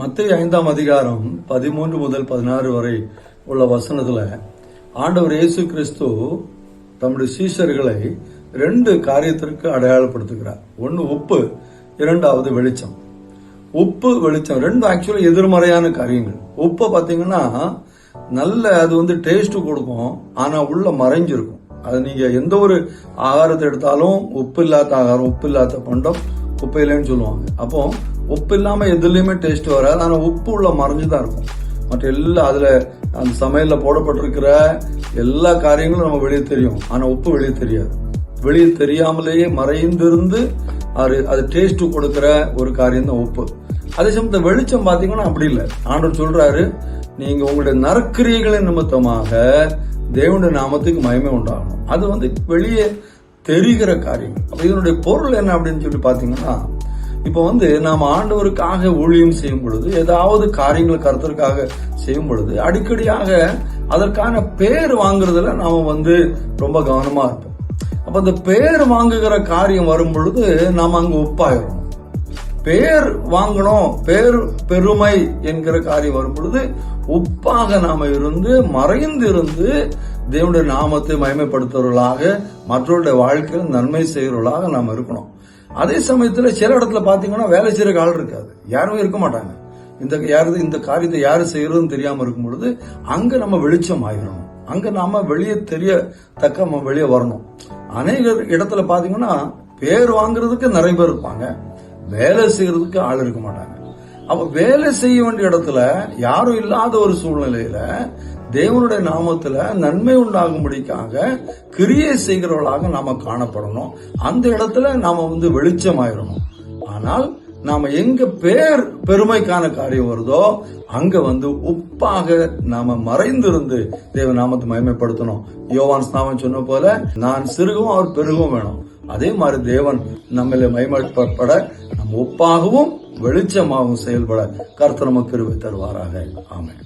மத்தேயு 5ஆம் அதிகாரம் 13 முதல் 16 வரை உள்ள வசனத்துல ஆண்டவர் இயேசு கிறிஸ்து தம்முடைய சீஷர்களை 2 காரியத்திற்கு அடையாளப்படுத்துகிறார். ஒன்னு உப்பு, இரண்டாவது வெளிச்சம். உப்பு வெளிச்சம் 2 ஆக்சுவலா எதிர்மறையான காரியங்கள். உப்பை பாத்தீங்கன்னா அது டேஸ்ட் கொடுக்கும், ஆனா உள்ள மறைஞ்சிருக்கும். அது நீங்க எந்த ஒரு ஆகாரத்தை எடுத்தாலும் உப்பு இல்லாத ஆகாரம், உப்பு இல்லாத பண்டம் குப்பையிலன்னு சொல்லுவாங்க. அப்போ உப்பு இல்லாம எதுலயுமே டேஸ்ட் வராது, ஆனா உப்பு உள்ள மறைஞ்சுதான் இருக்கும். மற்ற எல்லா அதுல அந்த சமையல்ல போடப்பட்டிருக்கிற எல்லா காரியங்களும் நம்ம வெளியே தெரியும், ஆனா உப்பு வெளியே தெரியாது. வெளியே தெரியாமலேயே மறைந்திருந்து அது டேஸ்ட் கொடுக்கிற ஒரு காரியம் தான் உப்பு. அதே சமயத்துல வெளிச்சம் பாத்தீங்கன்னா அப்படி இல்லை. ஆண்டவர் சொல்றாரு, நீங்க உங்களுடைய நற்கிரியைகளின் நிமித்தமாக தேவனுடைய நாமத்துக்கு மகிமை உண்டாகணும். அது வெளியே தெரிகிற காரியம். அப்ப இதனுடைய பொருள் என்ன அப்படின்னு சொல்லி பாத்தீங்கன்னா, இப்ப நாம ஆண்டவருக்காக ஊழியம் செய்யும் பொழுது, ஏதாவது காரியங்களை கர்த்தருக்காக செய்யும் பொழுது அடிக்கடியாக அதற்கான பேர் வாங்குறதுல நாம ரொம்ப கவனமா இருப்போம். அப்ப அந்த பேர் வாங்குகிற காரியம் வரும் பொழுது நாம அங்க ஒப்பாயிரும். பேர் வாங்கணும், பேர் பெருமை என்கிற காரியம் வரும் பொழுது உப்பாக நாம இருந்து மறைந்து இருந்து தேவனுடைய நாமத்தை மகிமைப்படுத்துவர்களாக, மற்றவருடைய வாழ்க்கையில் நன்மை செய்கிறவர்களாக நாம இருக்கணும். அதே சமயத்துல சில இடத்துல பாத்தீங்கன்னா வேலை செய்யற ஆள் இருக்காது, யாருமே இருக்க மாட்டாங்க. இந்த காரியத்தை யாரு செய்யறதுன்னு தெரியாம இருக்கும் பொழுது அங்க நம்ம வெளிச்சம் ஆகிடணும். அங்க நாம வெளியே தெரியத்தக்க நம்ம வெளியே வரணும். அநேக இடத்துல பாத்தீங்கன்னா பேர் வாங்குறதுக்கு நிறைய பேர் இருப்பாங்க, வேலை செய்யறதுக்கு ஆள் இருக்க மாட்டாங்க. அப்ப வேலை செய்ய வேண்டிய இடத்துல யாரும் இல்லாத ஒரு சூழ்நிலையில தேவனுடைய நாமத்துல நன்மை உண்டாகும்படிக்காக கிரியை செய்கிறவர்களாக நாம காணப்படணும். அந்த இடத்துல நாம வெளிச்சமாயிரணும். ஆனால் நாம எங்க பேர் பெருமைக்கான காரியம் வருதோ அங்க உப்பாக நாம மறைந்திருந்து தேவ நாமத்தை மகிமைப்படுத்தணும். யோவான் ஸ்நாபன் சொன்ன போல, நான் சிறுகவும் அவர் பெருகவும் வேணும். அதே மாதிரி தேவன் நம்மளை மகிமைப்பட நம் உப்பாகவும் வெளிச்சமாகவும் செயல்பட கர்த்தர் நமக்கு கிருபை தருவாராக. ஆமென்.